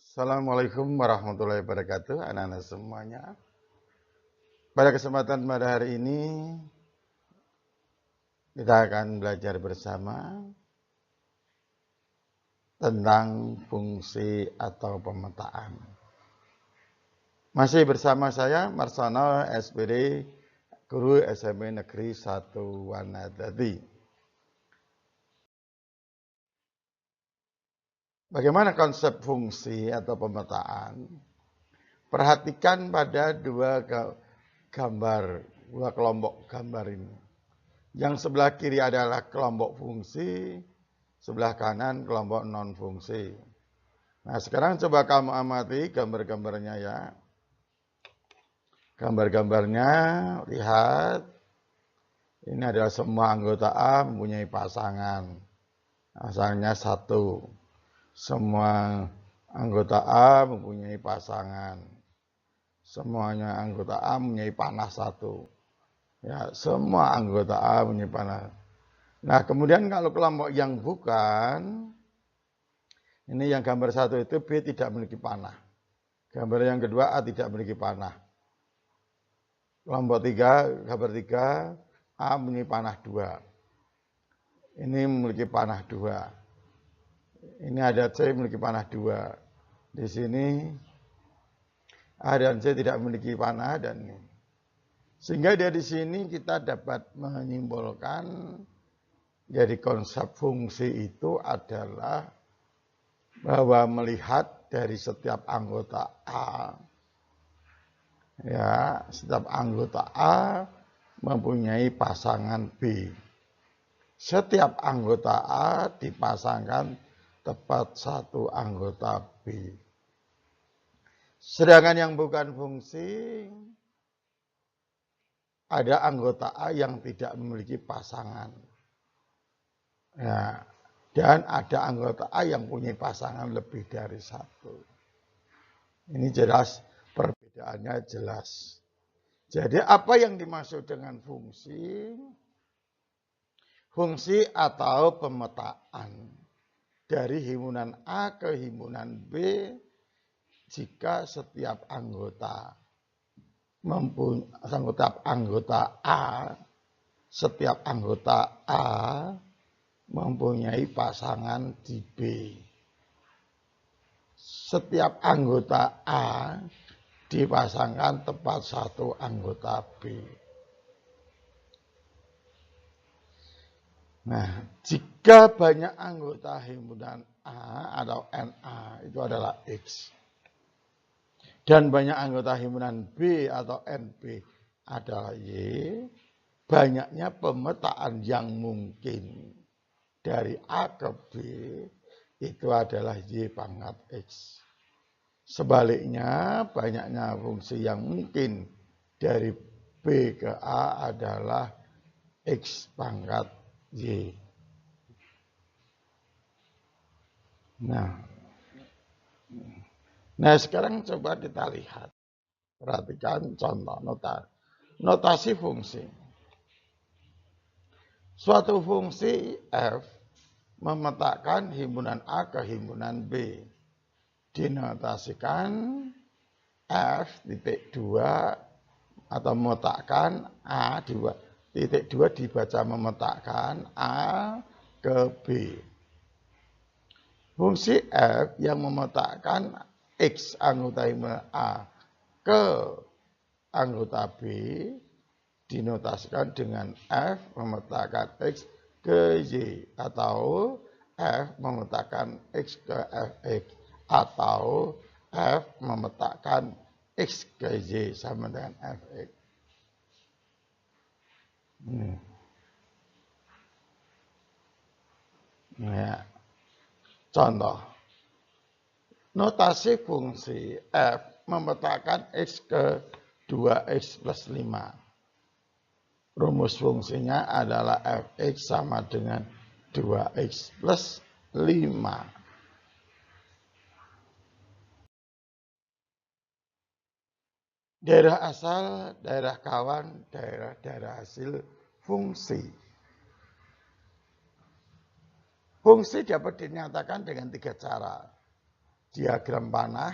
Assalamualaikum warahmatullahi wabarakatuh, anak-anak semuanya. Pada kesempatan pada hari ini, kita akan belajar bersama tentang fungsi atau pemetaan. Masih bersama saya, Marsono, SPD, Guru SMP Negeri 1 Wanadadi. Bagaimana konsep fungsi atau pemetaan? Perhatikan pada dua kelompok gambar ini. Yang sebelah kiri adalah kelompok fungsi, sebelah kanan kelompok non-fungsi. Nah, sekarang coba kamu amati gambar-gambarnya ya. Gambar-gambarnya, lihat. Ini adalah semua anggota A mempunyai pasangan. Pasangannya 1. Semua anggota A mempunyai pasangan. Semuanya anggota A mempunyai panah 1. Ya, semua anggota A mempunyai panah. Nah, kemudian kalau kelompok yang bukan, ini yang gambar 1 itu B tidak memiliki panah. Gambar yang kedua A tidak memiliki panah. Kelompok 3, gambar 3, A memiliki panah 2. Ini memiliki panah 2. Ini ada C memiliki panah 2. Di sini A dan C tidak memiliki panah dan ini. Sehingga dari sini kita dapat menyimpulkan jadi konsep fungsi itu adalah bahwa melihat dari setiap anggota A, ya, setiap anggota A mempunyai pasangan B. Setiap anggota A dipasangkan tepat satu anggota B. Sedangkan yang bukan fungsi, ada anggota A yang tidak memiliki pasangan. Ya, dan ada anggota A yang punya pasangan lebih dari 1. Ini jelas, perbedaannya jelas. Jadi apa yang dimaksud dengan fungsi? Fungsi atau pemetaan dari himpunan A ke himpunan B jika setiap anggota A mempunyai pasangan di B. Setiap anggota A dipasangkan tepat satu anggota B. Nah, jika banyak anggota himpunan A atau NA itu adalah X. Dan banyak anggota himpunan B atau NB adalah Y. Banyaknya pemetaan yang mungkin dari A ke B itu adalah Y pangkat X. Sebaliknya, banyaknya fungsi yang mungkin dari B ke A adalah X pangkat Y. Nah, sekarang coba kita lihat. Perhatikan contoh notasi fungsi. Suatu fungsi F memetakan himpunan A ke himpunan B. Dinotasikan F.2 atau memetakan A.2 dibaca memetakan A ke B. Fungsi F yang memetakan X anggota himpunan A ke anggota B dinotasikan dengan F memetakan X ke Y atau F memetakan X ke Fx atau F memetakan X ke Y sama dengan Fx. Ya. Contoh, notasi fungsi F memetakan X ke 2X plus 5. Rumus fungsinya adalah Fx sama dengan 2X plus 5. Daerah asal, daerah kawan, daerah hasil fungsi. Fungsi dapat dinyatakan dengan 3 cara. diagram panah.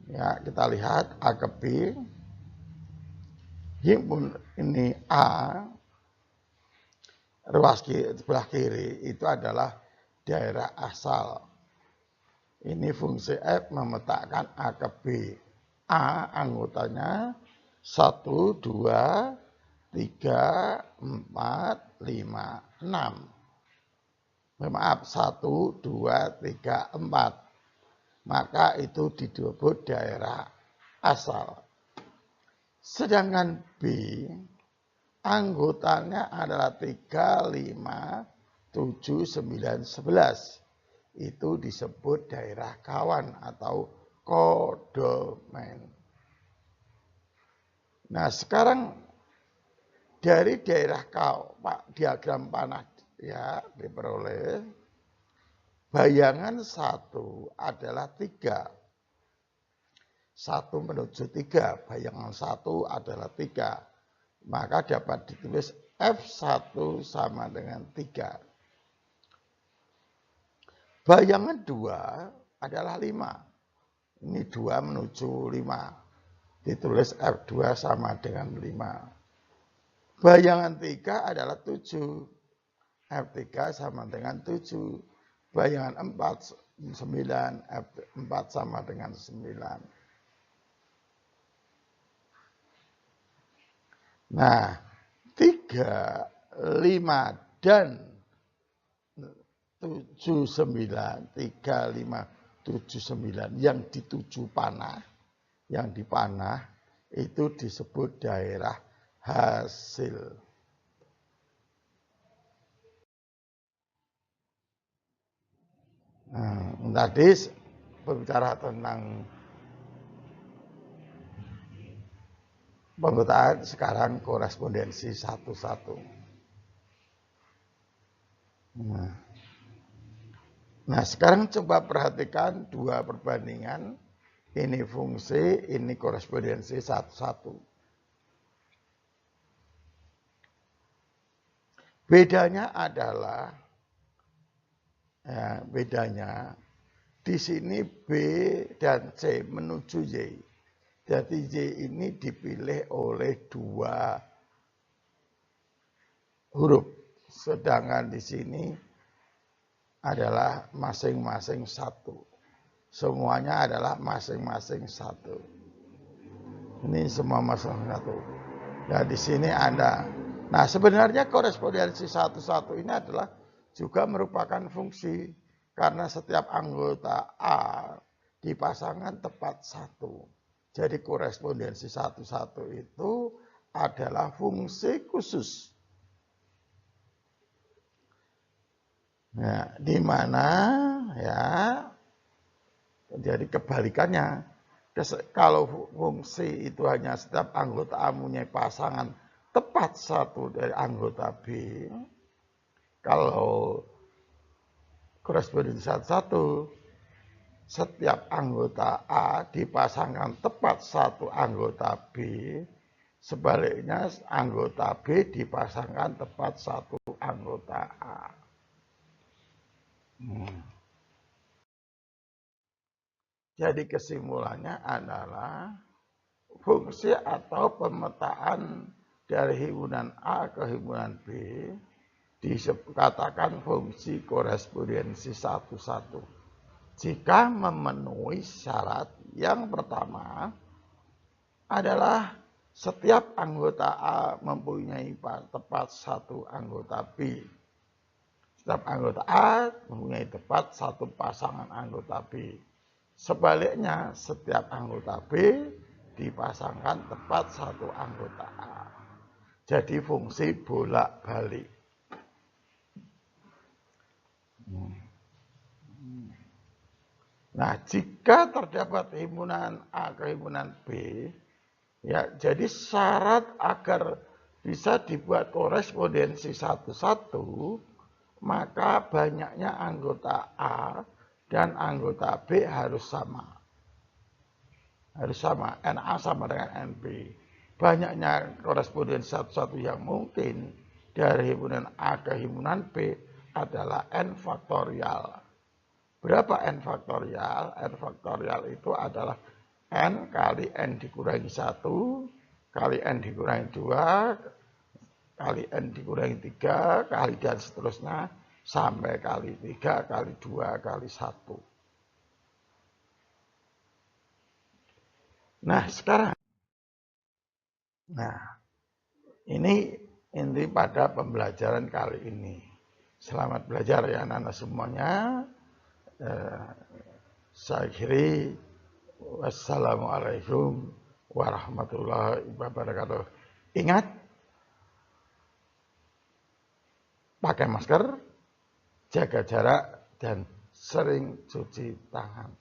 Ya, kita lihat A ke B. Himpun ini A, ruas sebelah kiri itu adalah daerah asal. Ini fungsi F memetakan A ke B. A anggotanya 1, 2, 3, 4, 5, 6. Maaf, 1, 2, 3, 4. Maka itu disebut daerah asal. Sedangkan B, anggotanya adalah 3, 5, 7, 9, 11. Itu disebut daerah kawan atau kodomen. Nah, sekarang dari daerah diagram panah ya diperoleh bayangan 1 adalah 3. 1 menuju 3, bayangan 1 adalah 3. Maka dapat ditulis F1 sama dengan 3. Bayangan 2 adalah 5. Ini 2 menuju 5. Ditulis F2 sama dengan 5. Bayangan 3 adalah 7. F3 sama dengan 7. Bayangan 4, 9. F4 sama dengan 9. Nah, 3, 5, dan 7, 9. 3, 5, 7, 9. Yang dituju panah, yang dipanah, itu disebut daerah hasil. Nah, tadi berbicara tentang penggunaan, sekarang korespondensi satu-satu. Nah, sekarang coba perhatikan 2 perbandingan. Ini fungsi, ini korespondensi satu-satu. Bedanya adalah, ya, bedanya di sini B dan C menuju Y. Jadi Y ini dipilih oleh 2 huruf, sedangkan di sini adalah masing-masing 1. Semuanya adalah masing-masing 1. Ini semua masing-masing 1. Nah, di sini ada. Nah, sebenarnya korespondensi satu-satu ini adalah juga merupakan fungsi. Karena setiap anggota A dipasangkan tepat 1. Jadi korespondensi satu-satu itu adalah fungsi khusus. Nah, di mana ya, jadi kebalikannya. Kalau fungsi itu hanya setiap anggota A mempunyai pasangan tepat 1 dari anggota B. Kalau korespondensi satu-satu, setiap anggota A dipasangkan tepat 1 anggota B. Sebaliknya anggota B dipasangkan tepat 1 anggota A. Jadi kesimpulannya adalah fungsi atau pemetaan dari himpunan A ke himpunan B dikatakan fungsi korespondensi satu-satu. Jika memenuhi syarat yang pertama adalah setiap anggota A mempunyai tepat 1 anggota B. Setiap anggota A mempunyai tepat 1 pasangan anggota B. Sebaliknya, setiap anggota B dipasangkan tepat 1 anggota A. Jadi fungsi bolak-balik. Nah, jika terdapat himpunan A ke himpunan B, ya, jadi syarat agar bisa dibuat korespondensi satu-satu, maka banyaknya anggota A dan anggota B harus sama. Harus sama, NA sama dengan NB. Banyaknya korespondensi satu-satu yang mungkin dari himpunan A ke himpunan B adalah N faktorial. Berapa n faktorial? N faktorial itu adalah n kali n dikurangi 1, kali n dikurangi 2, kali n dikurangi 3, kali dan seterusnya, sampai kali 3, kali 2, kali 1. Nah, sekarang. Nah, ini inti pada pembelajaran kali ini. Selamat belajar ya anak-anak semuanya. Saya akhiri. Wassalamualaikum warahmatullahi wabarakatuh. Ingat, pakai masker, jaga jarak, dan sering cuci tangan.